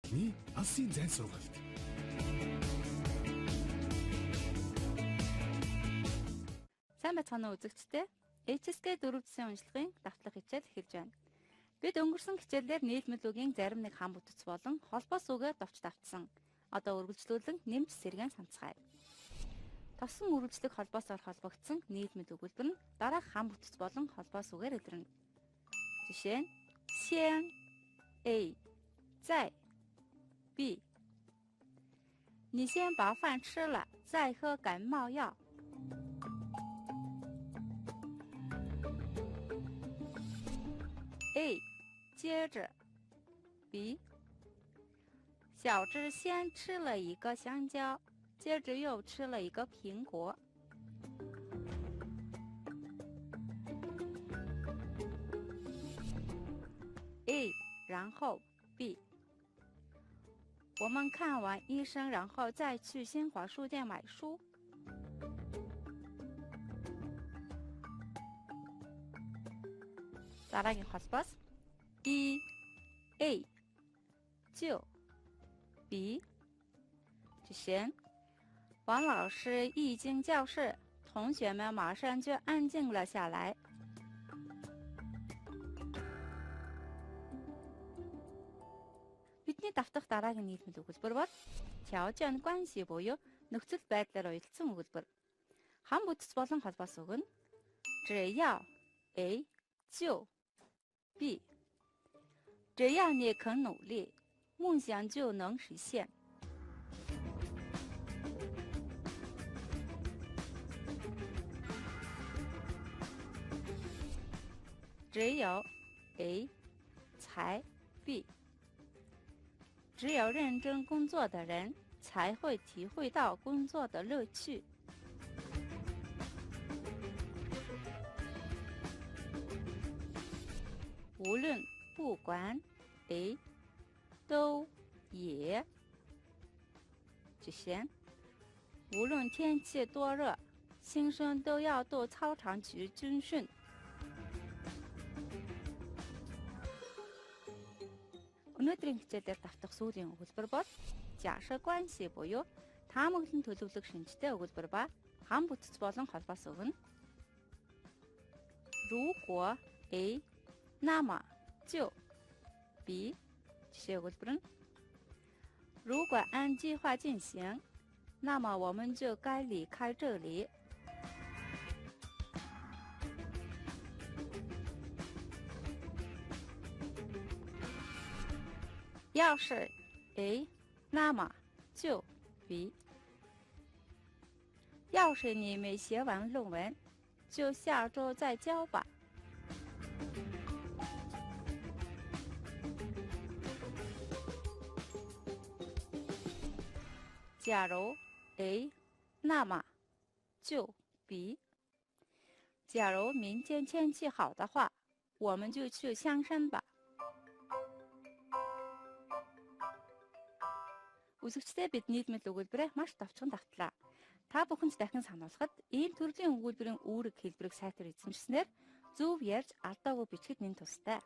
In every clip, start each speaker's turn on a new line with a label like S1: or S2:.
S1: албаны алсын зайн сургалт.
S2: Сайн байцгаана уу үзэгчдээ. HSK 4 засгийн уншлагын давтлах хичээл эхэлж байна. Бид өнгөрсөн хичээлээр нийлмэл үгийн зарим нэг хам бүтэц болон холбоос үгээр товч давтсан. Одоо үргэлжлүүлэн нэмж сэргэн санацгаая. Тосон үргэлжлэх холбоосоор холбогдсон нийлмэл өгүүлбэр нь дараах хам бүтэц болон холбоос үгээр илэрнэ. Жишээ нь先 A 再 B 你先把饭吃了再喝感冒药 A 接着 B 小智先吃了一个香蕉接着又吃了一个苹果A 然后 B 我们看完医生然后再去新华书店买书дараагийн холбоос E A 就 B 之前王老师一进教室同学们马上就安静了下来Бидний давтах дараагийн нийлмэл өгүүлбэр бол 条件关系буюу нөхцөл байдлаар уялдсан өгүүлбэр. Хам бүтэц болон холбоос үг нь 只要 A 就 B 只要你肯努力梦想就能实现只有 A 才 B只有认真工作的人才会体会到工作的乐趣。无论不管 A 都也之前无论天气多热新生都要到操场去军训。Өнөөдрийн хичээлээр давтах сүүлийн өгүүлбэр бол 假设关系буюу таамаглан төлөвлөх шинжтэй өгүүлбэр ба хам бүтэц болон холбоос үг нь 如果 A 那么就 B жишээ өгүүлбэр нь 如果按计划进行那么我们就该离开这里要是 A 那么就 B 要是你没写完论文就下周再交吧假如 A 那么就 B 假如明天天气好的话我们就去香山吧Үзэгчдээ бид нийлмэл өгүүлбэрээ маш товчхон давтлаа. Та бүхэнд дахин сануулхад ийм төрлийн өгүүлбэрийн үүрэг хэлбэрийг сайтар эзэмшснээр зөв ярьж алдаагүй бичгэд нэн тустай.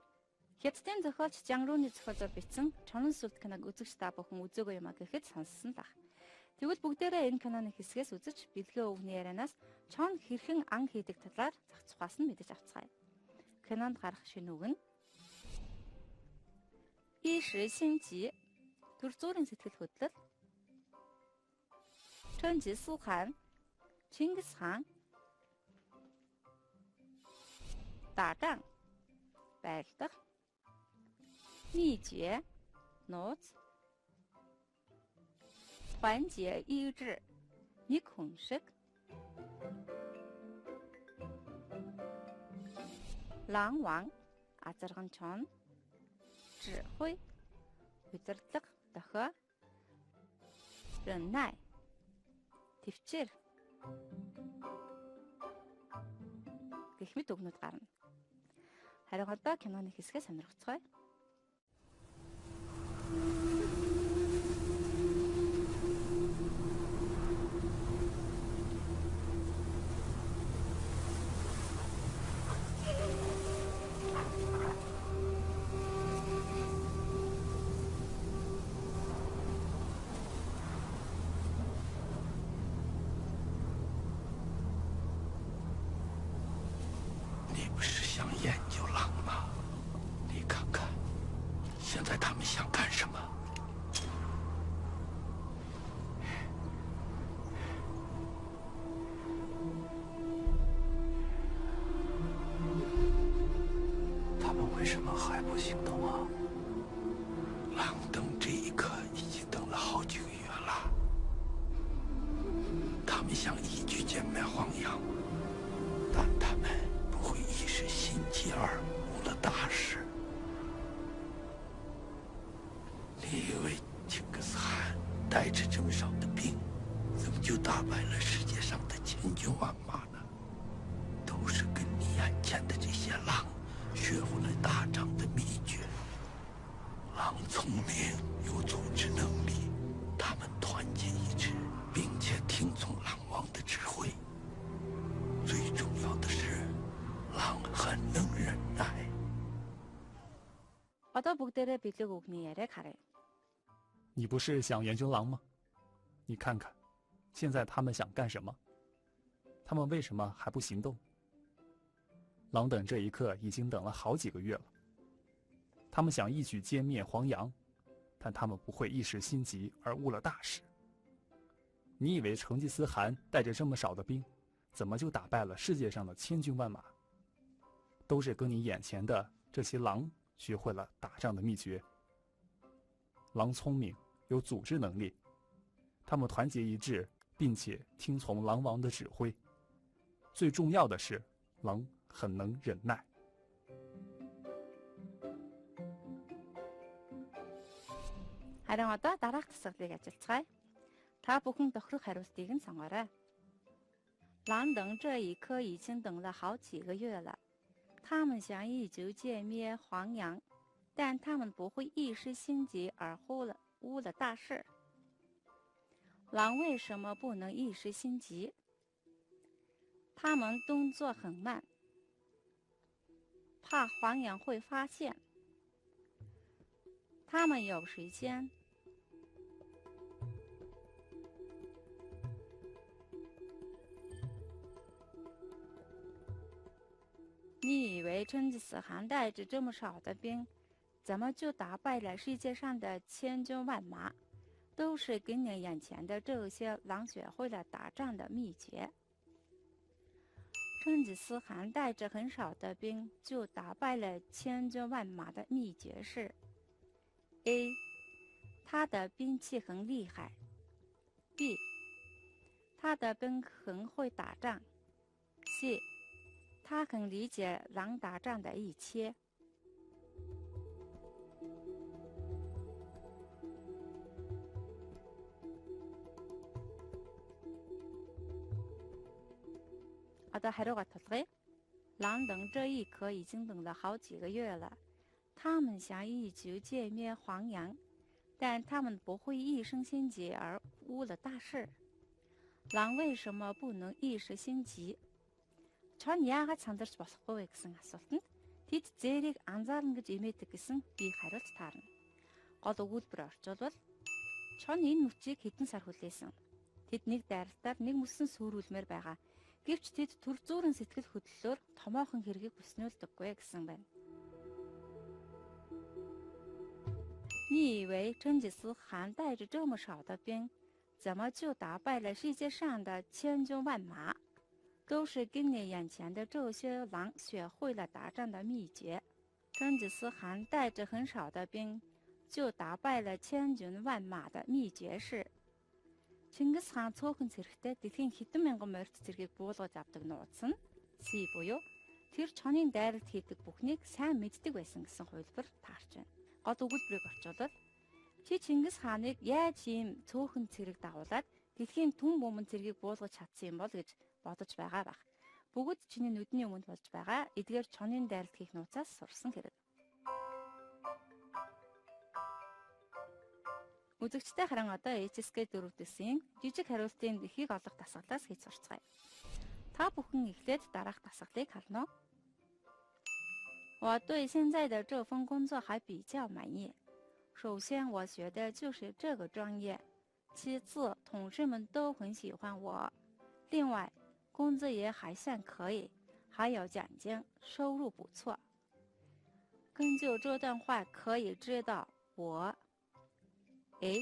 S2: Хятадын зохиолч Жан Рүний зохиолоор бичсэн Чонон сүлд киног үзэгч та бүхэн үзээгүй юм а гэхэд сонссон лах. Тэгвэл бүгдээрээ энэ киноны хэсгээс үзэж бэлгээ өвгний ярианаас Чон хэрхэн ан хийдэг талаар зах цухаас нь мэдэж авцгаая. Кинонд гарах шинэ үг нь 一时兴起 төр зүрийн сэтгэл хөдлөл Чингис хаан Чингис хаан 打仗 байлдах 秘诀 нууц 团结一致 нэг хүн шиг 狼王 азарган чон 指挥 удирдлага дохио 忍耐 төвчээр гэх мэт үгнүүд гарна. Харин одоо киноны хэсгээ сонирхцгаая.
S1: 不是想研究狼吗？你看看，现在他们想干什么？
S3: 他们为什么还不行动啊？
S1: 狼等这一刻已经等了好几个月了。他们想一举歼灭黄羊，但他们不会一时心急而误了大事。你以为成吉思汗带着这么少的兵，怎么就打败了世界上的千军万马呢？都是跟你眼前的这些狼学会了打仗的秘诀。狼聪明，有组织能力，他们团结一致，并且听从狼王的指挥。最重要的是，狼很能忍耐。
S2: Одоо бүгдээрээ бэлэг үгний яриаг харъя.
S4: 你不是想研究狼吗？你看看，现在他们想干什么？他们为什么还不行动？狼等这一刻已经等了好几个月了。他们想一举歼灭黄羊，但他们不会一时心急而误了大事。你以为成吉思汗带着这么少的兵，怎么就打败了世界上的千军万马？都是跟你眼前的这些狼学会了打仗的秘诀。狼聪明，有组织能力，他们团结一致，并且听从狼王的指挥。最重要的是，狼很能忍耐。
S2: Харин одоо дараах тасгалыг ажилцгаая. Та бүхэн тохирох хариултыг нь сонгоорой. 狼等这一刻已经等了好几个月了，他们想一举歼灭黄羊，但他们不会一时心急而误了大事。狼为什么不能一时心急？他们动作很慢，怕黄羊会发现。他们有时间。 你以为成吉思汗带着这么少的兵，怎么就打败了世界上的千军万马？都是跟你眼前的这些狼学会了打仗的秘诀。成吉思汗带着很少的兵就打败了千军万马的秘诀是 ：A. 他的兵器很厉害 ；B. 他的兵很会打仗 ；C. 他很理解狼打仗的一切。Одоо хариугаа тулгая. 狼等这一刻已经等了好几个月了，他们想一举歼灭黄羊，但他们不会一时心急而误了大事。狼为什么不能一时心急？ Чон яагаад сандарч болохгүй вэ гэсэн асуултанд тэд зээрийг анзаарна гэж имээдэг гэсэн би хариулт таарна. Гол өгүүлбэр орчуулбал Чон энэ мөчийг хэдэн сар хүлээсэн. Тэд нэг дайралтаар нэг мөсөн сүрүүлмээр байгаа. Гэвч тэд төр зүүрэн сэтгэл хөдлөлөөр томоохон хэргийг бүснүүлдэггүй гэсэн байна. 你以为成吉思汗带着这么少的兵，怎么就打败了世界上的千军万马？ 都是跟你眼前的这些狼学会了打仗的秘诀。成吉思汗带着很少的兵，就打败了千军万马的秘诀是： Чингис хаан цөөхөн цэрэгтэй дэлхийн хэдэн мянган морьт цэргийг буулгаж авдаг нууц нь C буюу тэр чонын дайралт хийдэг бүхнийг сайн мэддэг байсан гэсэн хувилбар таарч байна. Гол өгүүлбэрийг орчуулбал чи Чингис хааныг яаж ийм цөөхөн цэрэг дагуулад дэлхийн түн бөмбөн цэргийг буулгаж чадсан юм бол гэж бодож байгаа бах. Бүгд чиний нүдний өмнөд болж байгаа эдгээр чонын дайралт хийх нууцаас сурсан хэрэг. Үзэгчтэй харин одоо HSK 4-ийн жижиг хариултын эхийг олох дасгалаас хийж сурцгаая. Та бүхэн эхлээд дараах дасгалыг харна уу? 我对现在的这份工作还比较满意。首先，我学的就是这个专业；其次，同事们都很喜欢我；另外，工资也还算可以，还有奖金，收入不错。根据这段话可以知道，我 A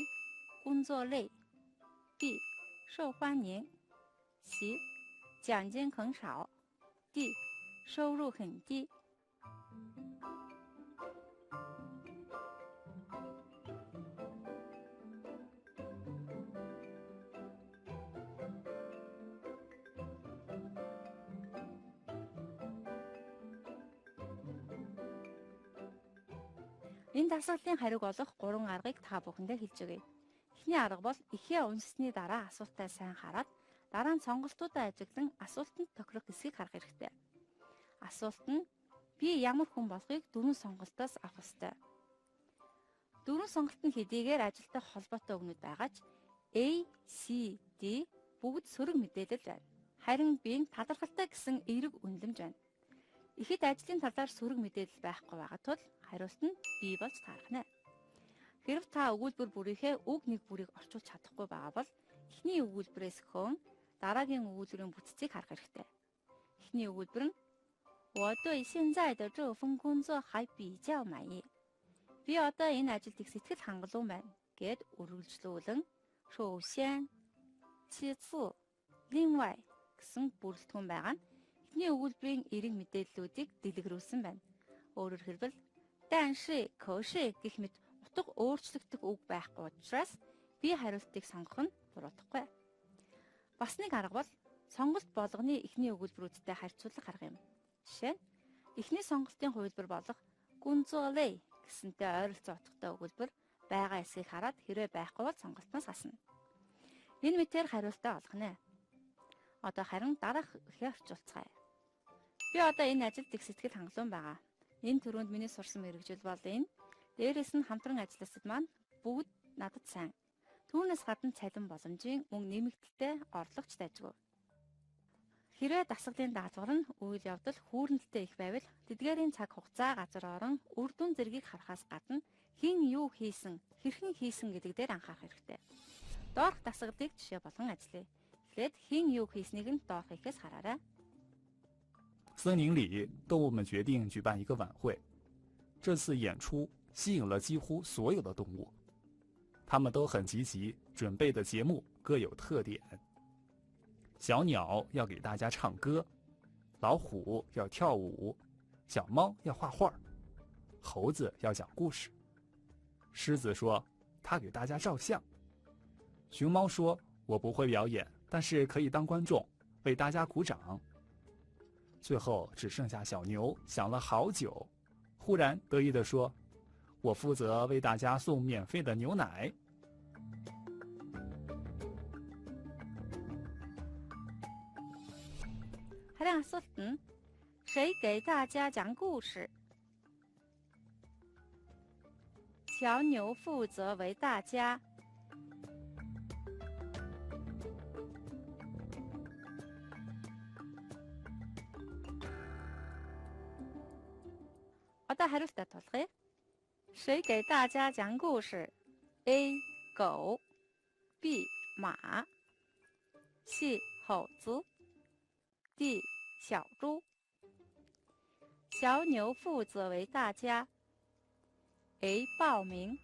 S2: 工作累 ，B 受欢迎 ，C 奖金很少 ，D 收入很低。Энэ дасгалын хариуг олох 3 аргыг та бүхэндээ хэлж өгье. Эхний арга бол ихээ уншсны дараа асуултаа сайн хараад дараа нь сонголтуудаа ажиглан асуултанд тохирох хэсгийг харах хэрэгтэй. Асуулт нь би ямар хүн болохыг 4 сонголтоос авах ёстой. 4 сонголт нь хэдийгээр ажилтай холбоотой өгнөд байгаа ч A, C, D бүгд сөрөг мэдээлэл байна. Харин B нь талархалтай гэсэн эерэг үнэлэмж байна. Ихэд ажлын талаар сөрөг мэдээлэл байхгүй байгаа тул хариулт нь B болж таарах. Хэрв та өгүүлбэр бүрийнхээ үг нэг бүрийг орчуулж чадахгүй байгаа бол эхний өгүүлбэрээс хөөн дараагийн өгүүлбэрийн бүтцийг харах хэрэгтэй. Эхний өгүүлбэр нь 我对现在的这份工作还比较满意. Би одоо энэ ажилд их сэтгэл хангалуун байна гэд үргэлжлүүлэн 首先其次另外гэсэн бүрэлдэхүүн байгаа нь эхний өгүүлбэрийн эерэг мэдээллүүдийг дэлгэрүүлсэн байна. Өөрөөр хэлбэл 但是可是гэх мэт утга өөрчлөгдөх үг байхгүй учраас би хариултыг сонгох нь буруудахгүй. Бас нэг арга бол сонголт болгоны эхний өгүүлбэрүүдтэй харьцуулах арга юм. Жишээ нь эхний сонголтын хувилбар болох гүнзөөлэй гэсэнтэй ойролцоо утгатай өгүүлбэр байгаа эсэхийг хараад хэрвээ байхгүй бол сонголтноос асна. Энэ мэтээр хариултаа олох нэ. Одоо харин дараах ихээ орчуулцгаая. Би одоо энэ ажилд их сэтгэл хангалуун байгаа. Энэ төрөнд миний сурсан мэргэжил бол энэ. Дээрээс нь хамтран ажилласад маань бүгд надад сайн. Түүнээс гадна цалин боломжийн мөн нэмэгдэлтэй орлогч дайжгүй. Хэрвээ дасгалын даалгавар нь үйл явдал хүүрнэлтэй их байвал тэдгээрийн цаг хугацаа газар орон үр дүн зэргийг харахаас гадна хэн юу хийсэн, хэрхэн хийсэн гэдэг дээр анхаарах хэрэгтэй. Доорх дасгалыг жишээ болгон ажиллая. Эхлээд хэн юу хийснийг нь доорх ихээс хараарай.
S4: 森林里，动物们决定举办一个晚会。这次演出吸引了几乎所有的动物，它们都很积极，准备的节目各有特点。小鸟要给大家唱歌，老虎要跳舞，小猫要画画，猴子要讲故事。狮子说他给大家照相，熊猫说我不会表演，但是可以当观众，为大家鼓掌。最后只剩下小牛想了好久，忽然得意地说：“我负责为大家送免费的牛奶。”
S2: Харин асуулт нь 谁给大家讲故事? 小牛负责为大家 Одоо хариултаа тулгая. 谁给大家讲故事? A. 狗 B. 马 C. 猴子 D. 小猪。小牛负责为大家 A. 报名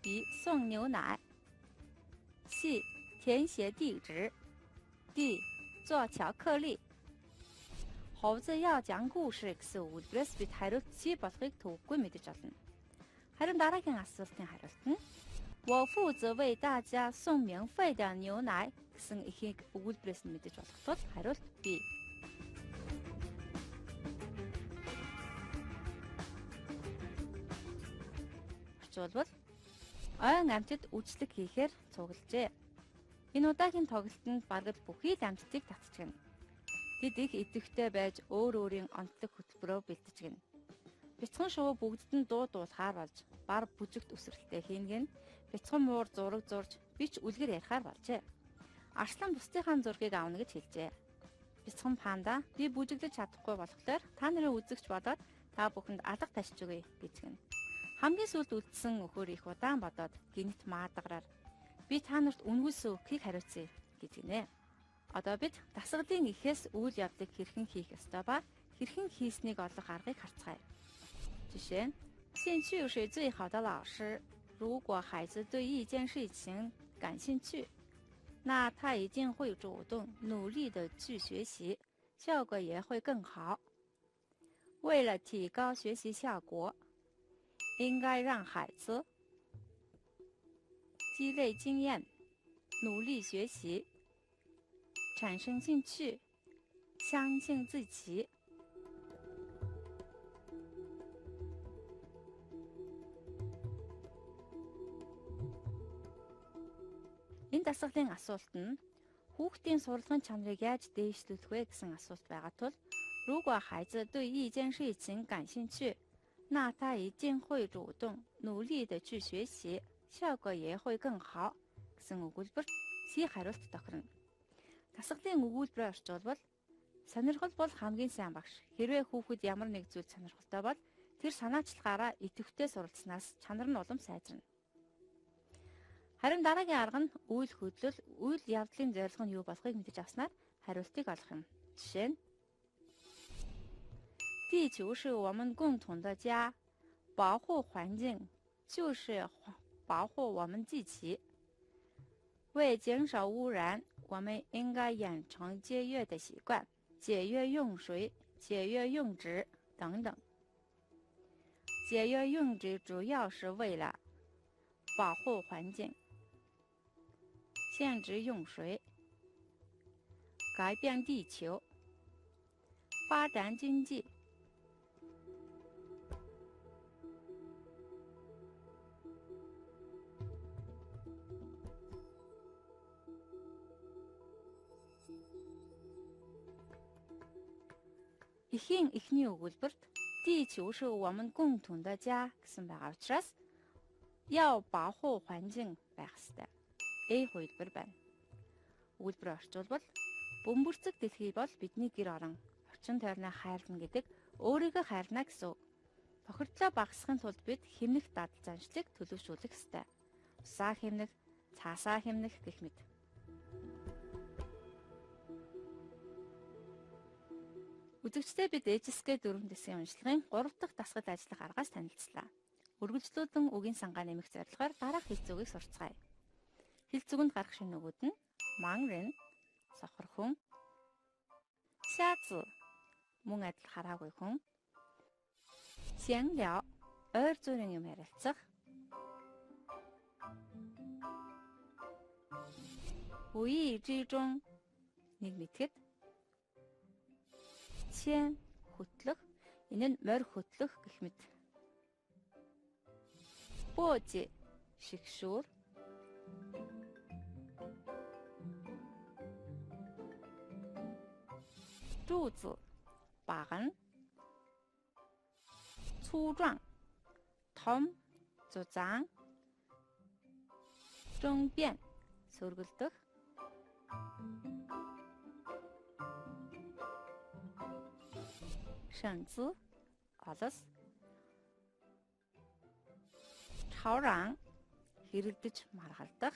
S2: B. 送牛奶 C. 填写地址 D. 做巧克力。 猴子要讲故事гэсэн үйлдвэрээс бид хариулт C болохыг төвөггүй мэдэж олно. Харин дараагийн асуултын хариулт нь 我负责为大家送免费的牛奶гэсэн ихийг өгүүлбэрээс нь мэдэж болох тул хариулт B. Орчуулбал ойн амьтад үйлчлэг хийхээр цуглажээ. Энэ удаагийн тоглолтод бараг бүхий л амьтдыг татчихна. Тэд их идэвхтэй байж өөр өөрийн онцлог хөтөлбөрөөр бэлтгэжгэнэ. Бяцхан шувуу бүгдд нь дуу дуулахаар болж бар бүжигт өсрэлтэй хийнгэн бяцхан муур зураг зурж бич үлгэр ярихаар болжээ. Арслан бусдынхаа зургийг авна гэж хэлжээ. Бяцхан панда би бүжиглэж чадахгүй болохоор та нарын үзэгч бодоод та бүхэнд алга ташиж өгье гэжгэн. Хамгийн сүүлд үлдсэн өхөр их удаан бодоод гинт маадагараар би та нарт үнгүүлсэн үгхийг хариуцъя гэжгэнэ. Одоо бид дасгалын эхээс үйл явдлыг хэрхэн хийх ёстой ба хэрхэн хийснийг олох аргыг харцгаая. Жишээ нь 兴趣是最好的老师。如果孩子对一件事情感兴趣，那他一定会主动努力的去学习，效果也会更好。为了提高学习效果，应该让孩子积累经验，努力学习，产生兴趣，相信自己。Энэ дасгалын асуулт нь хүүхдийн сурлагын чанарыг яаж дээшлүүлэх вэ гэсэн асуулт байгаа тул 如果孩子对一件事情感兴趣，那他一定会主动努力的去学习，效果也会更好гэсэн өгүүлбэр C хариулт тохирно. Дасгалын өгүүлбэрээр орчуулбал сонирхол бол хамгийн сайн багш. Хэрвээ хүүхэд ямар нэг зүйл сонирхолтой бол тэр санаачлахаараа идэвхтэй суралцснаас чанар нь улам сайжирна. Харин дараагийн арга нь үйл хөдлөл, үйл явдлын зорилго нь юу болохыг мэдэж авснаар хариултыг олох юм. Жишээ нь 地球是我们共同的家，保护环境就是保护我们自己。为减少污染，我们应该养成节约的习惯，节约用水、节约用纸等等。节约用纸主要是为了保护环境，限制用水，改变地球，发展经济。Эхийн эхний өгүүлбэрт 地球是我们共同的家гэсэн байгаа учраас 要保护环境байх ёстой. A хувилбар байна. Өгүүлбэрээр орчуулбал бөмбөрцөг дэлхий бол бидний гэр орон, орчин тойрноо хайрлна гэдэг өөрийгөө хайрна гэсэн үг. Тохирдлоо багасгахын тулд бид хэмнэх дадал заншлыг төлөвшүүлэх ёстой. Усаа хэмнэх, цаасаа хэмнэх гэх мэт. Үзэгчдээ бид HSK 4 дэсгийн уншлагын 3 дахь дасгал ажиллах аргаас танилцлаа. Үргэлжлүүлэн үгийн сангаа нэмэх зорилгоор дараах хэлцүүгийг сурцгаая. Хэлцүүгэнд гарах шинүүгүүд нь манрын, сохор хүн, шааз, мөн адил хараагүй хүн, сянляо, ойр зүрийн юм ярилцах, уи жижон, нэг мэтгэд, чэн хөтлөх, энэ нь морь хөтлөх гэх мэт. Бөөж шигшүүр, зүүз баган,粗壮, том, зузаан,争辩, сөргөлдөх, шэнцү, олос, чауран, хэрэлдэж маргалдах,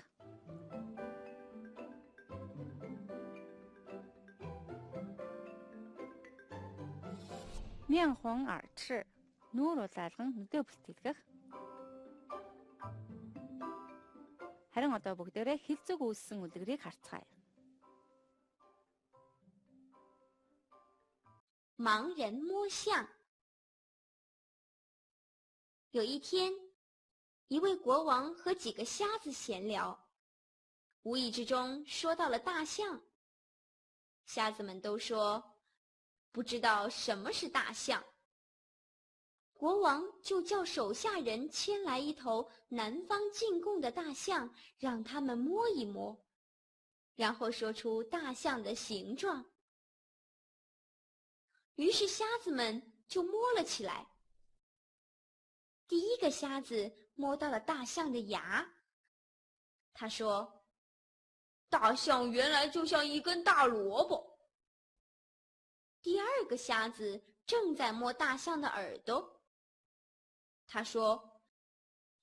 S2: мян хүн арчир, нүүр улаалган нүдэ бүртгэлгэх. Харин одоо бүгдээрээ хэлцэг үүссэн үлгэрийг харцгаая.
S5: 盲人摸象。有一天，一位国王和几个瞎子闲聊，无意之中说到了大象。瞎子们都说不知道什么是大象。国王就叫手下人牵来一头南方进贡的大象，让他们摸一摸，然后说出大象的形状。于是瞎子们就摸了起来。第一个瞎子摸到了大象的牙，他说：“大象原来就像一根大萝卜。”第二个瞎子正在摸大象的耳朵，他说：“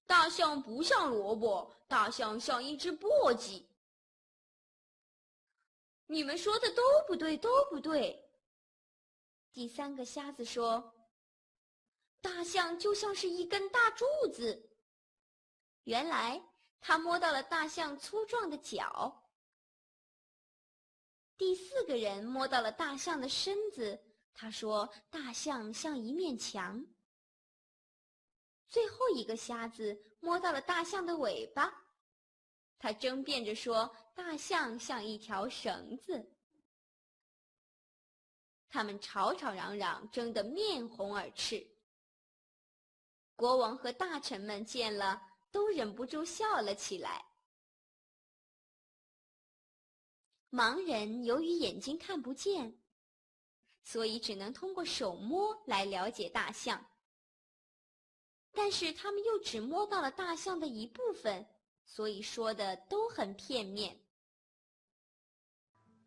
S5: 大象不像萝卜，大象像一只簸箕。”你们说的都不对，都不对。第三个瞎子说：“大象就像是一根大柱子。”原来他摸到了大象粗壮的脚。第四个人摸到了大象的身子，他说大象像一面墙。最后一个瞎子摸到了大象的尾巴，他争辩着说大象像一条绳子。他们吵吵嚷嚷，争得面红耳赤。国王和大臣们见了，都忍不住笑了起来。盲人由于眼睛看不见，所以只能通过手摸来了解大象。但是他们又只摸到了大象的一部分，所以说的都很片面。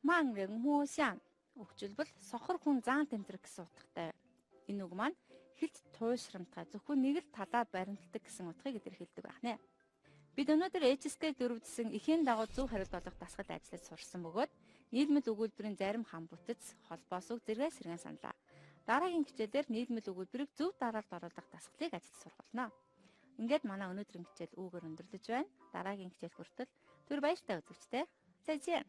S2: Mang人摸象өгжөлбөл сохор хүн заан тэмдэг гэсэн утгатай. Энэ үг маань хэлт туйшрамтгай зөвхөн нэг л талаар баримталдаг гэсэн утгыг илэрхийлдэг байна. Бид өнөөдөр HSK 4-ийн эхийн дагуу зөв хариулт олох дасгал ажиллаж сурсан бөгөөд нийлмэл өгүүлбэрийн зарим хам бүтэц, холбоос үг зэрэг сэргэн саналаа. Дараагийн хичээлээр нийлмэл өгүүлбэрийг зөв дараалт оруулах дасгалыг ажиллаж сурах болно. Ингээд манай өнөөдрийн хичээл үүгээр өндөрлөж байна. Дараагийн хичээл хүртэл түр баяртай үзэгчтэй. Зайжээ.